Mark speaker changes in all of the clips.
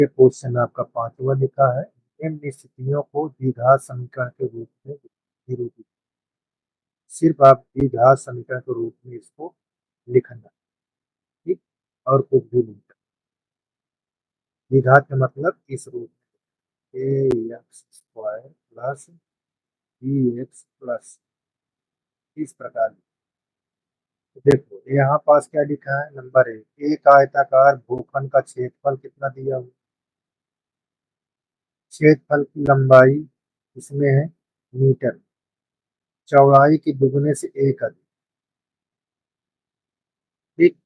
Speaker 1: ये क्वेश्चन आपका 5वां लिखा है, निम्न स्थितियों को द्विघात समीकरण के रूप में निरूपित। सिर्फ आप द्विघात समीकरण के रूप में इसको लिखना, ठीक, और कुछ भी नहीं करना। द्विघात का मतलब इस रूप में A X square plus B X plus, इस प्रकार। देखो यहाँ पास क्या लिखा है, नंबर एक आयताकार भूखंड का क्षेत्रफल कितना दिया हुआ। क्षेत्रफल की लंबाई इसमें है मीटर, चौड़ाई की दुगने से एक अधिक, ठीक।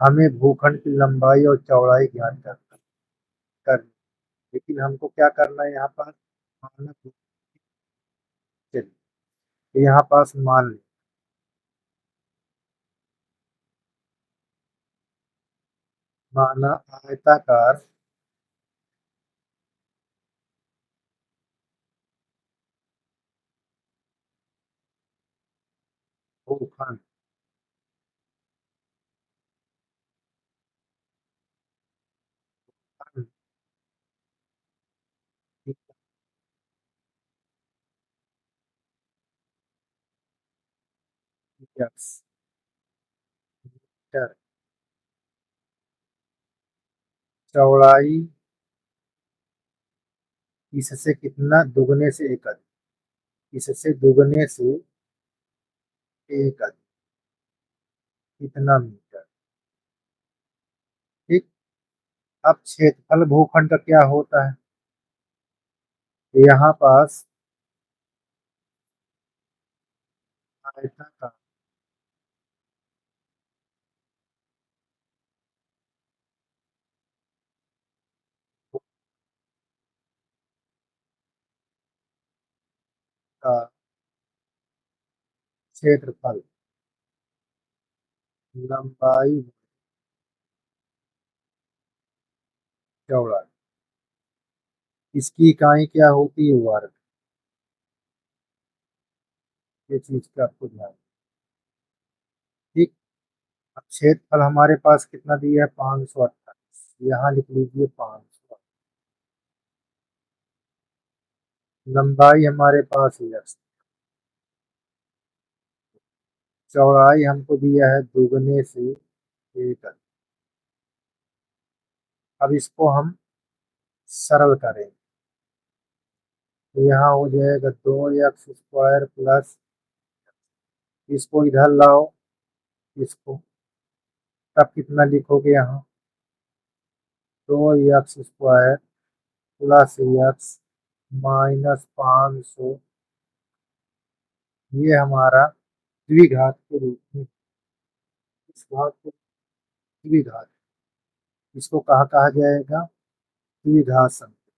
Speaker 1: हमें भूखंड की लंबाई और चौड़ाई ज्ञात कर, लेकिन हमको क्या करना है यहाँ पर, मानक। चलिए तो यहाँ पास मान लें, माना आयताकार भूखंड एक्स मीटर, चौड़ाई इससे कितना, दुगने से एक अधिक, इससे दुगने से एक अधिक, कितना मीटर, ठीक। अब क्षेत्रफल भूखंड का क्या होता है, तो यहाँ पास आयताकार का क्षेत्रफल लंबाई चौड़ाई, इसकी इकाई क्या होती है, वर्ग। ये चीज का आपको ध्यान, ठीक। अब क्षेत्रफल हमारे पास कितना दिया है, 528, यहाँ लिख लीजिए 500। लंबाई हमारे पास है x, चौड़ाई हमको दिया है दुगने से एक अधिक। अब इसको हम सरल करें तो यहाँ हो जाएगा 2x² प्लस, इसको इधर लाओ, इसको, तब कितना लिखोगे यहाँ, 2x² प्लस एक्स माइनस 500, ये हमारा द्विघात के रूप में, इस घात को द्विघात, इसको कहा कहा जाएगा, द्विघात संख्या,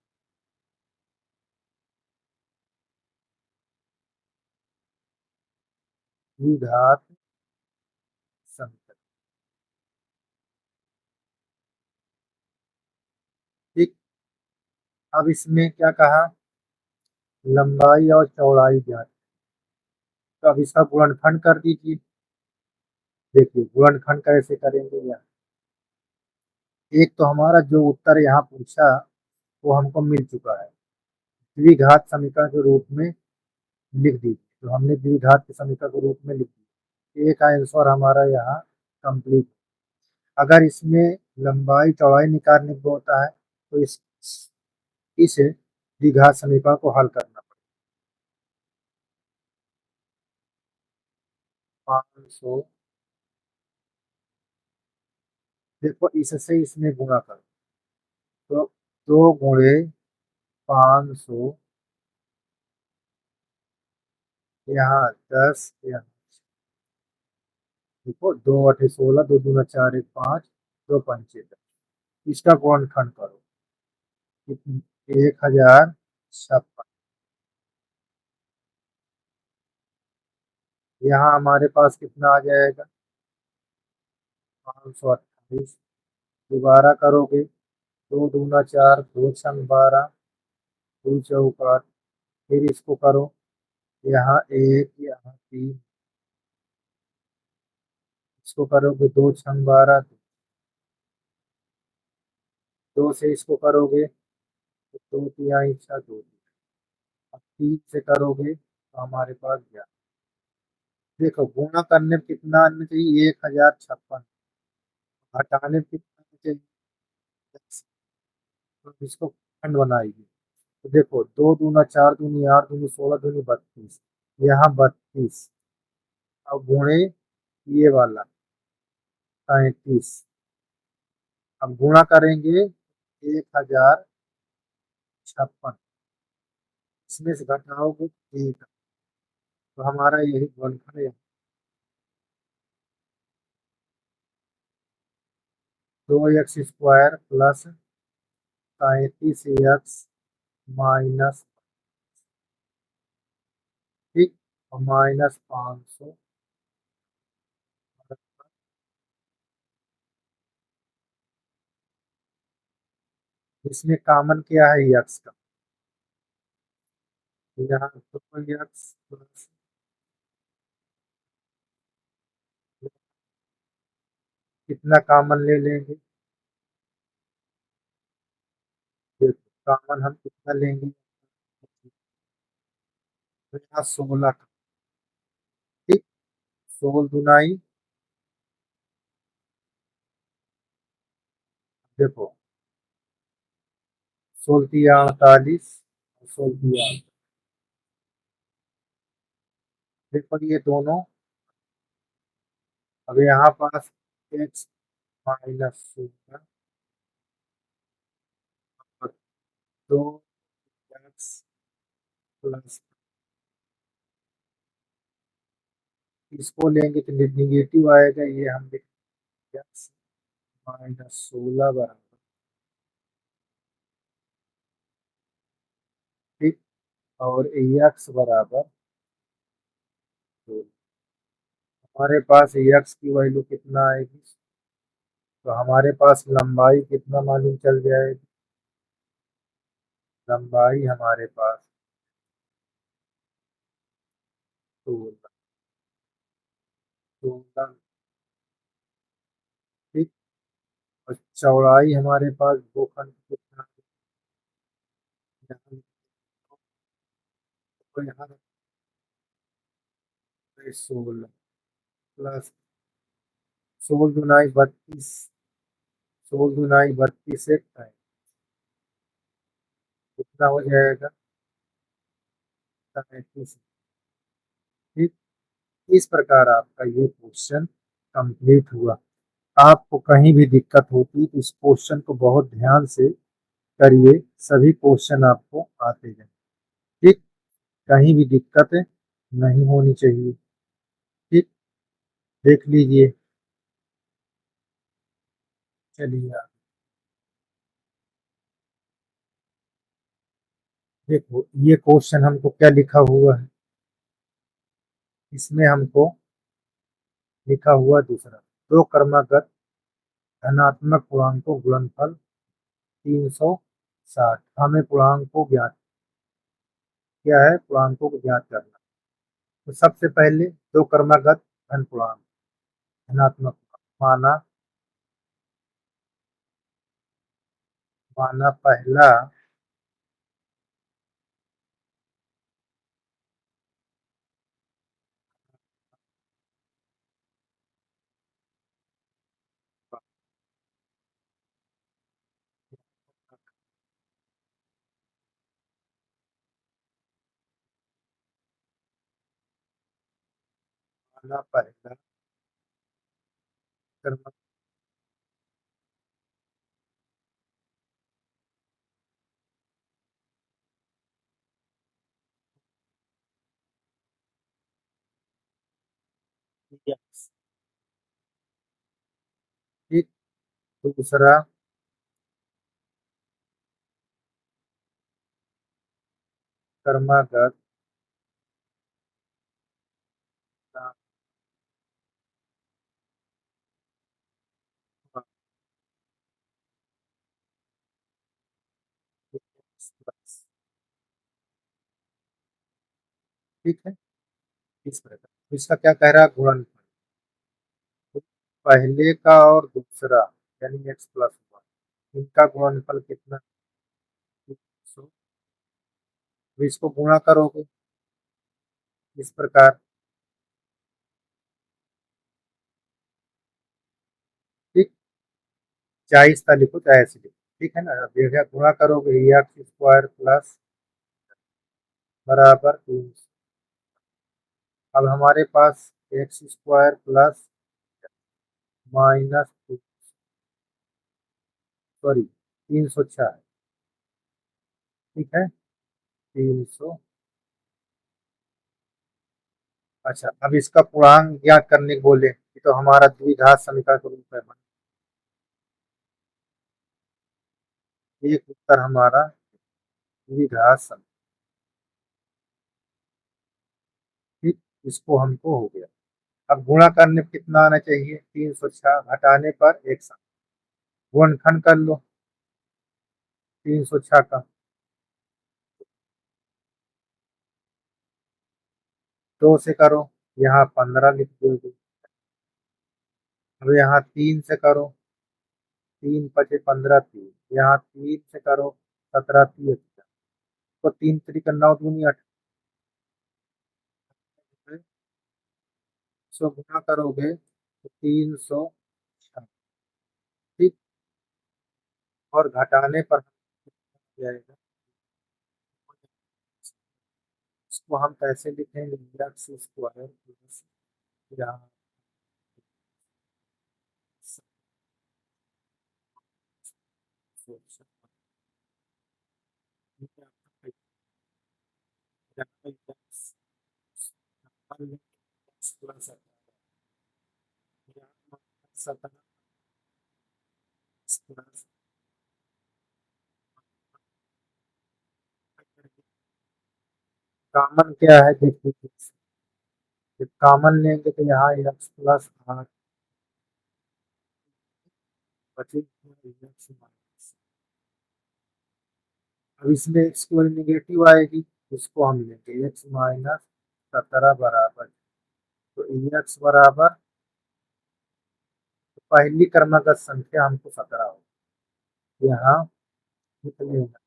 Speaker 1: द्विघात संख्या, ठीक। अब इसमें क्या कहा, लंबाई और चौड़ाई ज्ञात, तो अब इसका गुणनखंड कर दीजिए। देखिए गुणनखंड कैसे करेंगे यार, एक तो हमारा जो उत्तर यहाँ पूछा वो हमको मिल चुका है, द्विघात समीकरण के रूप में लिख दीजिए, तो हमने द्विघात के समीकरण के रूप में लिख दिया, एक आंसर हमारा यहाँ कंप्लीट। अगर इसमें लंबाई चौड़ाई निकालने को होता है तो इस द्विघात समीकरण को हल करना पड़ेगा। 500, देखो इससे इसमें गुणा करो, तो 2 गुणे 500, यहाँ 10, यहाँ देखो 2 8 16, 2 दूना 4 1 5, 2 पंचे 10, इसका गुणनखंड करो, 1056, यहाँ हमारे पास कितना आ जाएगा, 528, दोबारा करोगे, 2 दूना 4, 2 छंग 12, 2 चौक 8, फिर इसको करो, यहाँ 1, यहाँ 3, इसको करोगे 2 छंग 12, 2 से इसको करोगे तो 2 तिया इच्छा 2। अब 3 से करोगे तो हमारे पास 11। देखो गुणा करने में कितना आना चाहिए, 1056। घटाने में कितना आना चाहिए, 10। तो इसको खंड बनाएगी तो देखो 2 दूना 4 दूनी 8 दूनी 16 दूनी 32। यहाँ 32। अब गुणे ये वाला 37। अब गुणा करेंगे 1056, इसमें से घटाओगे 1। तो हमारा यही गुणनफल है। 2x² प्लस 37x माइनस, ठीक, और माइनस 500। इसमें कॉमन क्या है x का, तो यहाँ 2x प्लस, कितना कॉमन ले लेंगे, देखो कॉमन हम कितना लेंगे, तो यहाँ 16 का, ठीक। 16 दूनाई, देखो 16 तिया 48, 16 तिया, देखो ये दोनों। अब यहाँ पास x माइनस 16 और 2x प्लस, इसको लेंगे तो निगेटिव आएगा, ये हम लिखेंगे x माइनस 16 बराबर, ठीक। और x बराबर 2। हमारे पास x की वैल्यू कितना आएगी, तो हमारे पास लंबाई कितना मालूम चल जाएगी, लंबाई हमारे पास 16, 16, ठीक। और चौड़ाई हमारे पास दो खंड कितना है, यहाँ तो यहाँ 16 प्लस 16 दूनाई 32, 16 दूनाई 32 एक है, कितना हो जाएगा 37, ठीक। इस प्रकार आपका ये क्वेश्चन कंप्लीट हुआ। आपको कहीं भी दिक्कत होती तो इस क्वेश्चन को बहुत ध्यान से करिए, सभी क्वेश्चन आपको आते जाए, ठीक। कहीं भी दिक्कत नहीं होनी चाहिए, ठीक। देख लीजिए, चलिए देखो ये क्वेश्चन हमको क्या लिखा हुआ है, इसमें हमको लिखा हुआ दूसरा, दो क्रमागत धनात्मक पूर्णांकों गुणनफल 360, हमें पूर्णांक को ज्ञात, क्या है, पूर्णांकों को ज्ञात करना। तो सबसे पहले दो क्रमागत धन पूर्णांक धनात्मक माना, माना पहला माना पहला क्रमांक, ठीक। दूसरा क्रमागत ठीक है, इस प्रकार इसका क्या कह रहा है, गुणनफल, तो पहले का और दूसरा यानी x प्लस 1, इनका गुणनफल कितना, 300। तो इसको गुणा करोगे इस प्रकार, ठीक, चाहे इसका लिखो चाहे ऐसे लिखो, ठीक है ना। अब देखिए गुणा करोगे एक्स स्क्वायर प्लस बराबर 300। अब हमारे पास X square plus minus, sorry 306 है, ठीक है, 300। अच्छा, अब इसका पूर्णांक ज्ञात करने को बोले, ये तो हमारा द्विघात समीकरण के रूप में बना। एक उत्तर हमारा द्विघात समीकरण, ठीक, इसको हमको हो गया। अब गुणा करने पे कितना आना चाहिए, 306 घटाने पर 160। गुणनखंड कर लो 306 का, 2 से करो, यहाँ 15 लिख दोगे। अब यहाँ 3 से करो, 3 पचे 15, 3, यहाँ 3 से करो, 17 3, तो 3 3 9 दूनी 18, सो गुणा करोगे तो 300, ठीक, और घटाने पर जाएगा। इसको हम कैसे लिखेंगे, एक्स स्क्वायर प्लस, यहाँ कॉमन क्या है देखिए, जब कॉमन लेंगे तो यहाँ एक्स प्लस 8 बचेगा, एक्स माइनस। अब इसमें एक्स की वैल्यू निगेटिव आएगी, उसको हम लेंगे एक्स माइनस 17 बराबर, तो एक्स बराबर, तो पहली क्रमागत संख्या हमको 17 हो, यहाँ कितने होगा,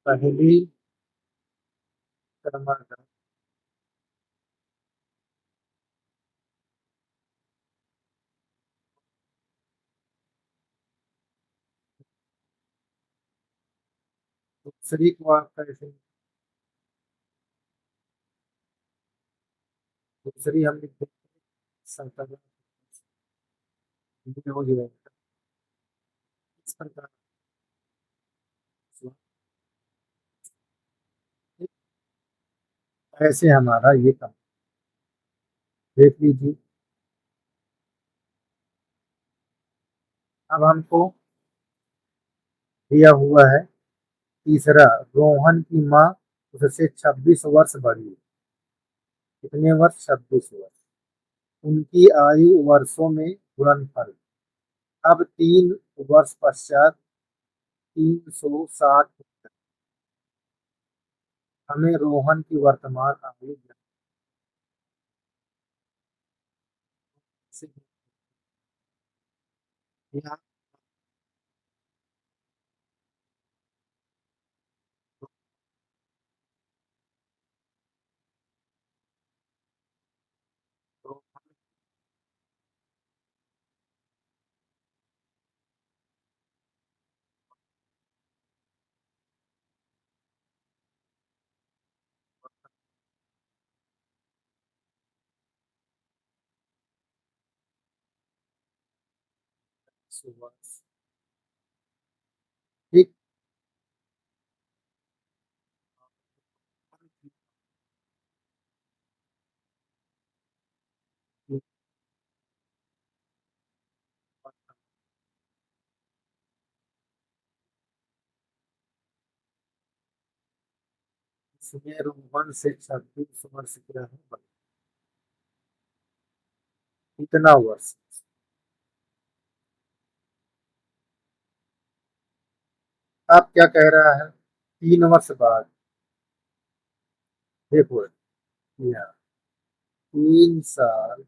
Speaker 1: पहली क्रमागत, दूसरी को आप कैसे, दूसरी हम लिख देंगे 17, ये हो जाएगा इस प्रकार से। ऐसे हमारा ये काम, देख लीजिए। अब हमको दिया हुआ है तीसरा, रोहन की माँ उससे 26 वर्ष बड़ी है, कितने वर्ष, 26 वर्ष, उनकी आयु वर्षों में गुणनफल। अब 3 वर्ष पश्चात 360, हमें रोहन की वर्तमान आयु से, यहाँ रोहन वर्ष, ठीक, इसमें रोहन से 26 वर्ष क्या है, कितना वर्ष, अब क्या कह रहा है, 3 वर्ष बाद, देखो यहाँ 3 साल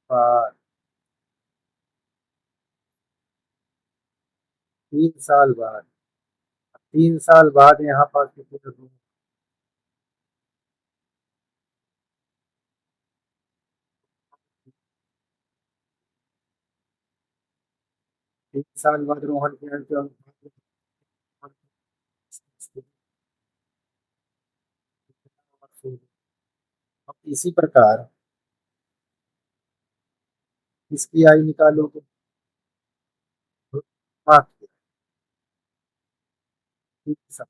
Speaker 1: बाद 3 साल बाद, 3 साल बाद यहाँ पास कितने लोग? 3 साल बाद रोहन के यहाँ जो अब इसी प्रकार इसकी आयु निकालोगे, माफ किया, 3 साल,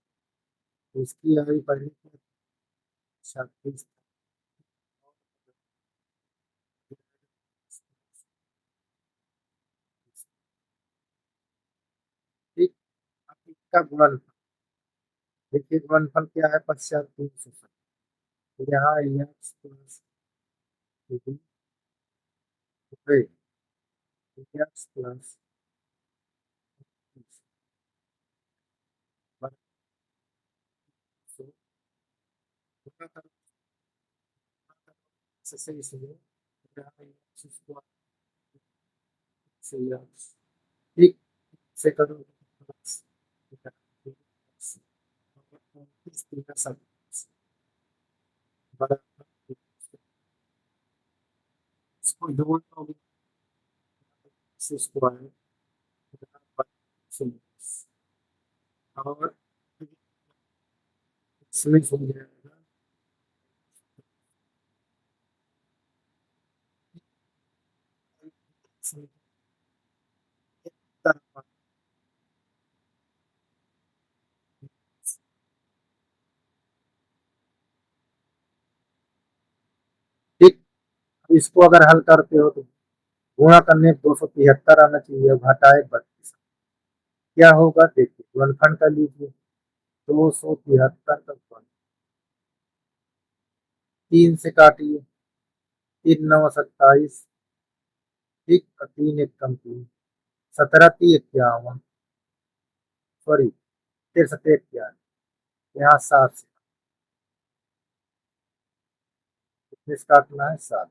Speaker 1: तो इसकी आयु पहले 36, ठीक। अब इसका गुणनफल देखिए, गुणनफल क्या है, पश्चात 360, तो यहाँ एक्स प्लस एक्स प्लस से इसलिए यहाँ x स्क्वायर से x, ठीक, से करो प्लस 29 बराबर, इसको जोड़ से स्क्वायर और इसमें हो जाएगा ठीक। अब इसको अगर हल करते हो तो गुणा करने 273 आना चाहिए, अब घटाए 32, क्या होगा देखिए, गुणनखंड कर लीजिए, 273 तक 3 से काटिए, 3 9 27, ठीक, और 3 1 कम 3, 17 3 51, सॉरी 63 यहाँ 7 से कितने से काटना है, 7,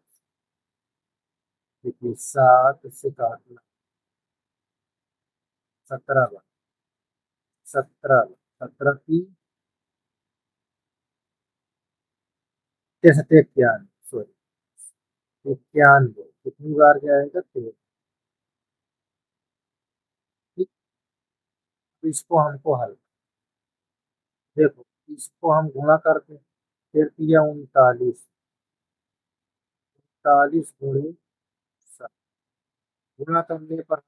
Speaker 1: देखिए 7 से काटना, 17 बार, 17 17 इक्यानवे, सॉरी 91, कितनी बार जाएगा, 13, ठीक। तो इसको हमको हल, देखो इसको हम गुणा करते हैं, फिर दिया 39, 39 × 7, गुणा करने पर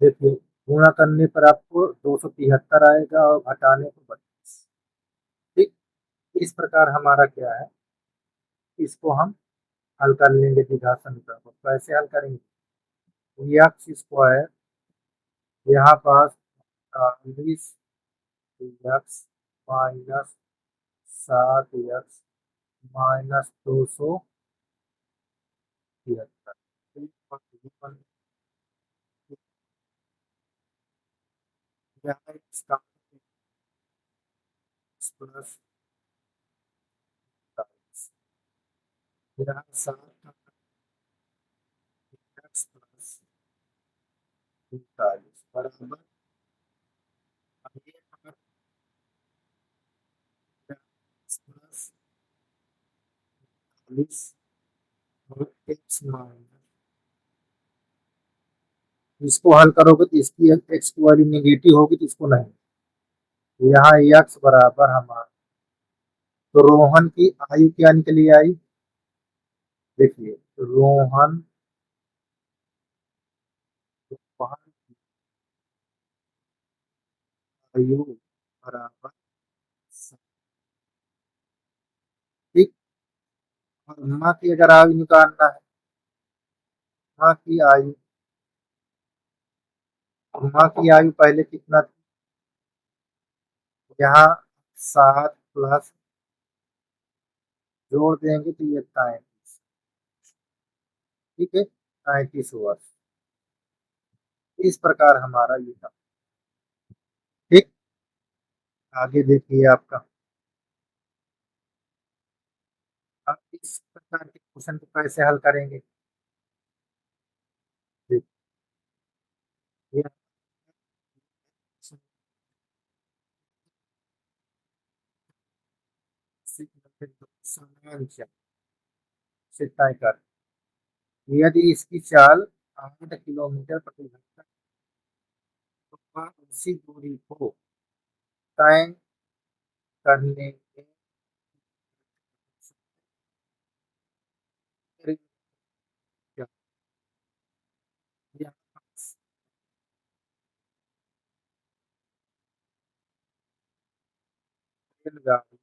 Speaker 1: देखिए, गुणा करने पर आपको 273 आएगा और घटाने पर 32, ठीक। इस प्रकार हमारा क्या है, इसको हम हल कर लेंगे द्विघात समीकरण को, कैसे हल करेंगे, एक्स स्क्वायर यहाँ पास 40 एक्स माइनस 7 एक्स माइनस 273, यहाँ इसका प्लस 40, यहाँ 7 एक्स प्लस 45 बराबर, अब ये अगर एक्स प्लस 40 और एक्स माइनस, इसको हल करोगे तो इसकी एक्स की वैल्यू नेगेटिव होगी तो इसको नहीं, तो यहाँ एक्स बराबर हमारा, तो रोहन की आयु क्या निकली आई, देखिए रोहन रोहन की आयु बराबर 7, और माँ की अगर आयु निकालना है, माँ की आयु, माँ की आयु पहले कितना थी, यहाँ 7 प्लस जोड़ देंगे तो ये 33। ठीक है, 33 वर्ष। इस प्रकार हमारा ये था। ठीक, आगे देखिए आपका। आप इस प्रकार के क्वेश्चन को कैसे हल करेंगे। देखिए, समान चाल से तय कर, यदि इसकी चाल 8 किलोमीटर प्रति घंटा, तो वह उसी दूरी को तय करने में रेलगाड़ी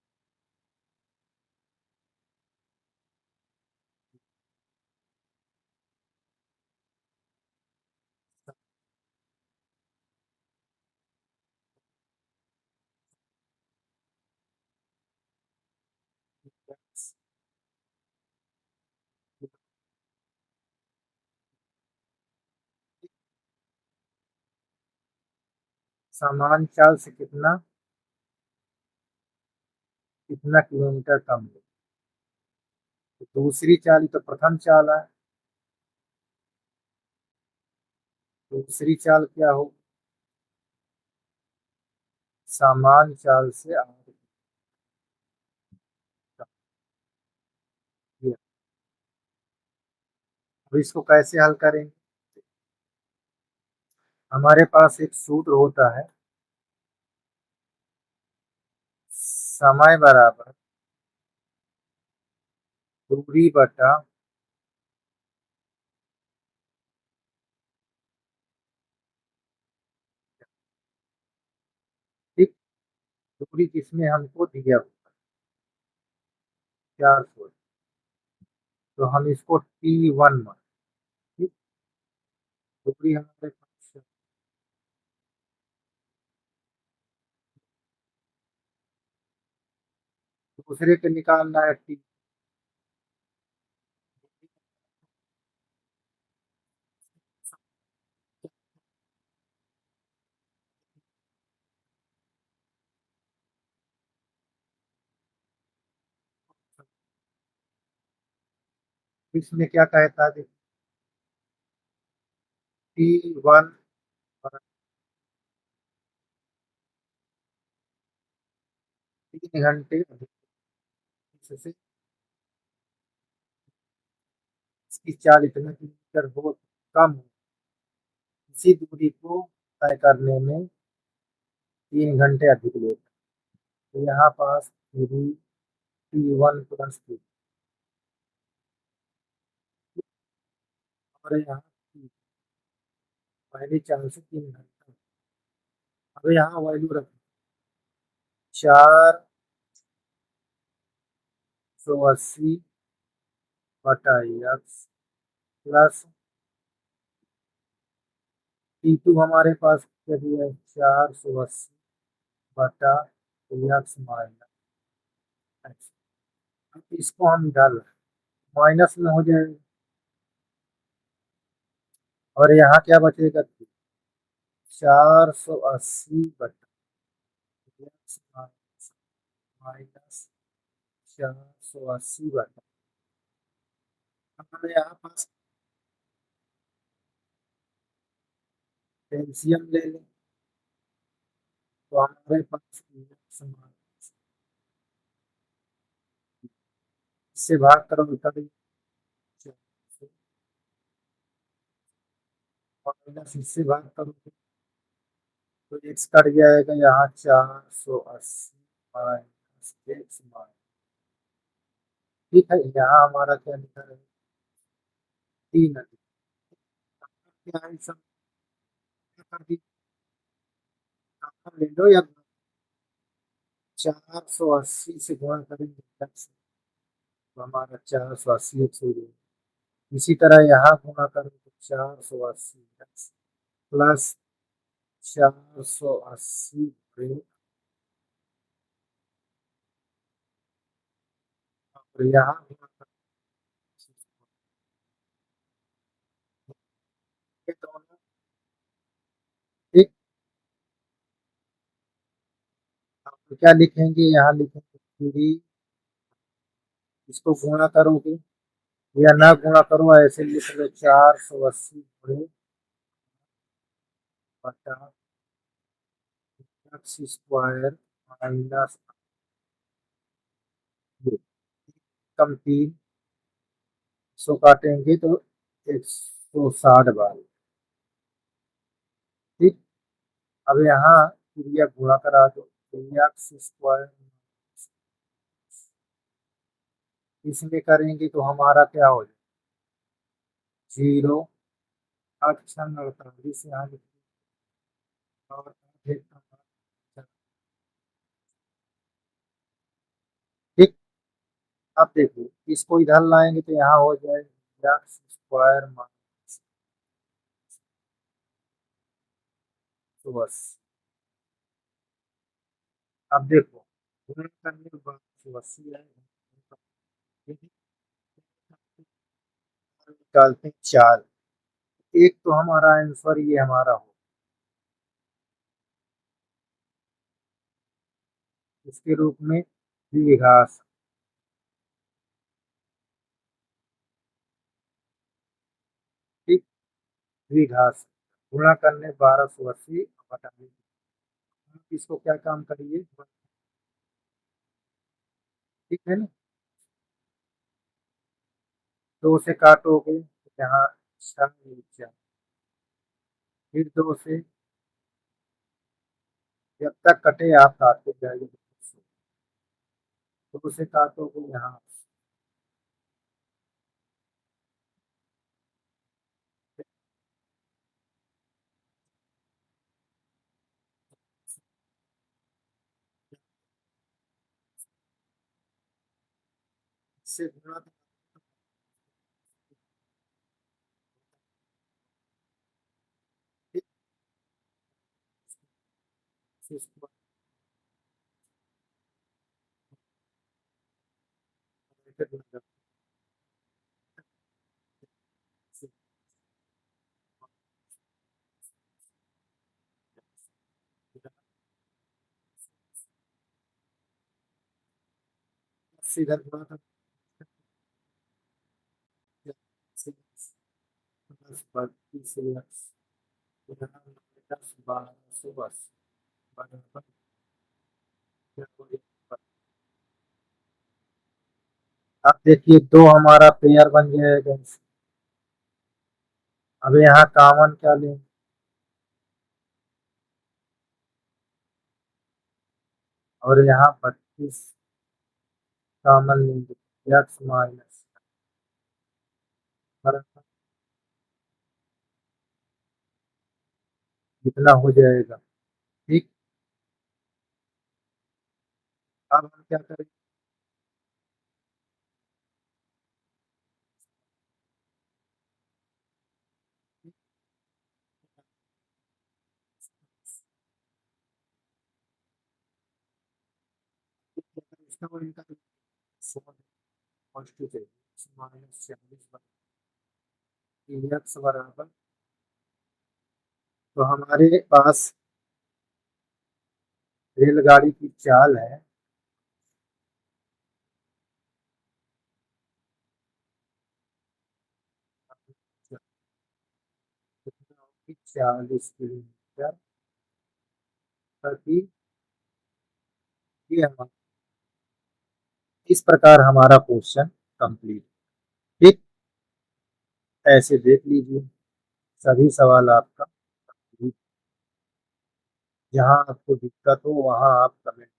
Speaker 1: समान चाल से कितना कितना किलोमीटर कम है। तो दूसरी चाल तो प्रथम चाल है, दूसरी चाल क्या हो, समान चाल से आगे। अब इसको कैसे हल करेंगे। हमारे पास एक सूत्र होता है, समय बराबर दूरी बटा, ठीक, दूरी जिसमें हमको दिया 400, तो हम इसको T1 मान, ठीक, दूरी हमारे पास दूसरे के निकालना है T, इसमें क्या कहता है, T1 3 घंटे अधिक, इससे इसकी चाल इतना किलोमीटर हो कम हो, इसी दूरी को तय करने में 3 घंटे अधिक लेगा। तो यहाँ पास T1 + 3 और यहाँ पहली चाल से 3 घंटा। अब यहाँ वैल्यू रख 480/x प्लस T2 हमारे पास क्या दिया है, 480/x। अब इसको हम डाल रहे हैं, माइनस में हो जाएगा और यहाँ क्या बचेगा, 480/x माइनस 480/, अब हमें यहाँ पास एलसीएम ले लें, तो हमारे पास इससे भाग करो कभी, माइनस इससे भाग करो तो एक्स कट जाएगा, यहाँ 480 माइनस एक्स माइनस, ठीक है, यहाँ हमारा क्या निकल है, 3 क्या है सब, कर दी, ले लो या 480 से गुणा करेंगे 10 से, तो हमारा 480 हो जाएगा। इसी तरह यहाँ गुणा करें तो 480 प्लस 480 और यहाँ गुणा करेंगे दोनों। ठीक, आप क्या लिखेंगे, यहाँ लिखेंगे 3, इसको गुणा करोगे या ना गुणा करो ऐसे लिख लो 480 बटा एक्स स्क्वायर माइनस कम 3, सौ काटेंगे तो 160 बार। ठीक, अब यहाँ क्रिया गुणा करा दो, एक्स स्क्वायर इसमें करेंगे तो हमारा क्या हो जाए 0, 8 6 48 यहाँ लिखेंगे और आधे का मान। ठीक, अब देखो इसको इधर लाएंगे तो यहाँ हो जाएगा एक्स स्क्वायर माइनस, तो बस अब देखो गुणा करने के बाद 180 आएगा, निकालते हैं 4, एक तो हमारा आंसर ये हमारा हो, इसके रूप में द्विघात। ठीक, द्विघात गुणा करने 1280 बटा इसको क्या काम करिए, ठीक है ना, 2 से काटोगे तो यहाँ 6 फिर 2 से, जब तक कटे आप काटते जाइए, 2 से काटोगे यहाँ से गुणा सीधा गुणा कर 10 32 10 12 बस बराबर अब देखिए दो हमारा पेयर बन जाएगा। अब यहाँ कॉमन क्या लें, और यहाँ 32 कॉमन लेंगे, एक्स माइनस बराबर कितना हो जाएगा। ठीक, अब हम क्या करेंगे, इसका और इनका कॉन्स्टिट्यूट माइनस 40 एक्स बराबर, तो हमारे पास रेलगाड़ी की चाल है, कितना होगी 40 किलोमीटर प्रति, ये हमारा इस प्रकार हमारा क्वेश्चन कंप्लीट। ठीक, ऐसे देख लीजिए सभी सवाल आपका, जहाँ आपको दिक्कत हो वहाँ आप कमेंट